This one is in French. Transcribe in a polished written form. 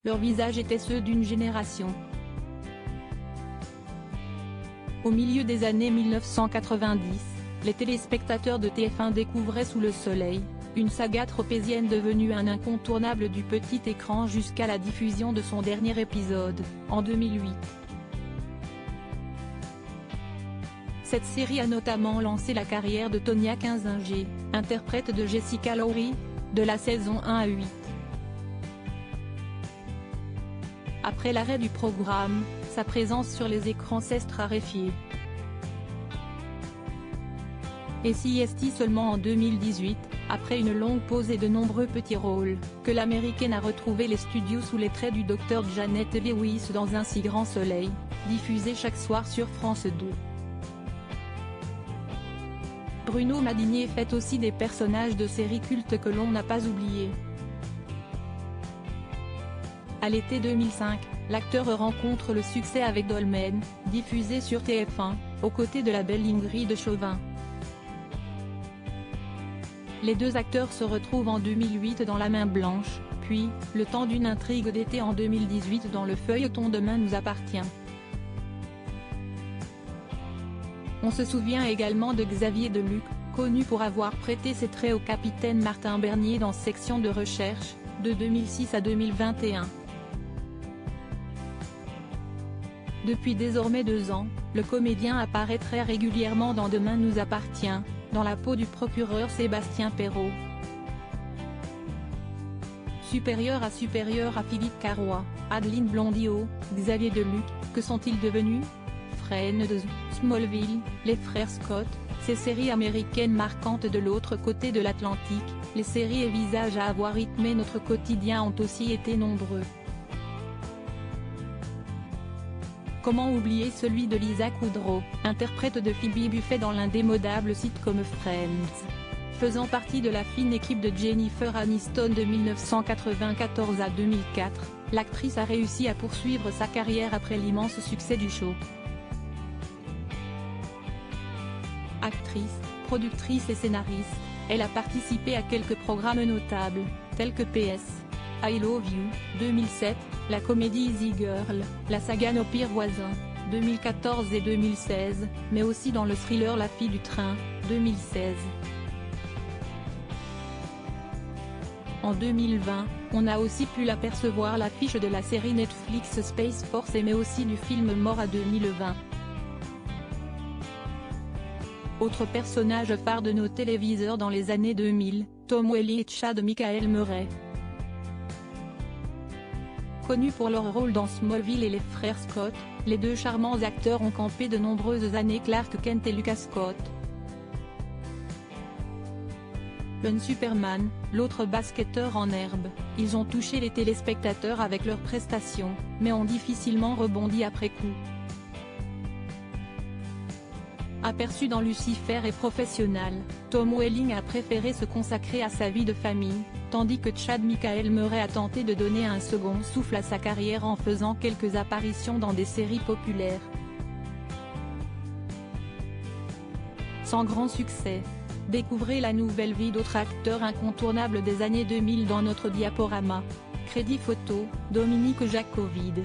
Leurs visages étaient ceux d'une génération. Au milieu des années 1990, les téléspectateurs de TF1 découvraient Sous le soleil, une saga tropézienne devenue un incontournable du petit écran jusqu'à la diffusion de son dernier épisode, en 2008. Cette série a notamment lancé la carrière de Tonya Kinzinger, interprète de Jessica Lowry, de la saison 1 à 8. Après l'arrêt du programme, sa présence sur les écrans s'est raréfiée. Et si est seulement en 2018, après une longue pause et de nombreux petits rôles, que l'américaine a retrouvé les studios sous les traits du docteur Janet Lewis dans Un si grand soleil, diffusé chaque soir sur France 2. Bruno Madinier fait aussi des personnages de séries cultes que l'on n'a pas oubliés. À l'été 2005, l'acteur rencontre le succès avec Dolmen, diffusé sur TF1, aux côtés de la belle Ingrid Chauvin. Les deux acteurs se retrouvent en 2008 dans La Main Blanche, puis, le temps d'une intrigue d'été en 2018 dans le feuilleton Demain nous appartient. On se souvient également de Xavier Deluc, connu pour avoir prêté ses traits au capitaine Martin Bernier dans Section de recherche, de 2006 à 2021. Depuis désormais 2 ans, le comédien apparaît très régulièrement dans Demain nous appartient, dans la peau du procureur Sébastien Perrot. Supérieur à Philippe Carrois, Adeline Blondiot, Xavier Deluc, que sont-ils devenus? Friends, Smallville, Les Frères Scott, ces séries américaines marquantes de l'autre côté de l'Atlantique, les séries et visages à avoir rythmé notre quotidien ont aussi été nombreux. Comment oublier celui de Lisa Kudrow, interprète de Phoebe Buffay dans l'indémodable sitcom Friends. Faisant partie de la fine équipe de Jennifer Aniston de 1994 à 2004, l'actrice a réussi à poursuivre sa carrière après l'immense succès du show. Actrice, productrice et scénariste, elle a participé à quelques programmes notables, tels que PS, I Love You, 2007, la comédie Easy Girl, la saga Nos pires voisins, 2014 et 2016, mais aussi dans le thriller La fille du train, 2016. En 2020, on a aussi pu l'apercevoir à l'affiche de la série Netflix Space Force mais aussi du film Mort à 2020. Autre personnage phare de nos téléviseurs dans les années 2000, Tom Welling et Chad Michael Murray. Connus pour leur rôle dans Smallville et Les Frères Scott, les deux charmants acteurs ont campé de nombreuses années Clark Kent et Lucas Scott. Ben Superman, l'autre basketteur en herbe, ils ont touché les téléspectateurs avec leurs prestations, mais ont difficilement rebondi après coup. Aperçu dans Lucifer et Professionnal, Tom Welling a préféré se consacrer à sa vie de famille, tandis que Chad Michael Murray a tenté de donner un second souffle à sa carrière en faisant quelques apparitions dans des séries populaires. Sans grand succès, découvrez la nouvelle vie d'autres acteurs incontournables des années 2000 dans notre diaporama. Crédit photo, Dominique Jacovide.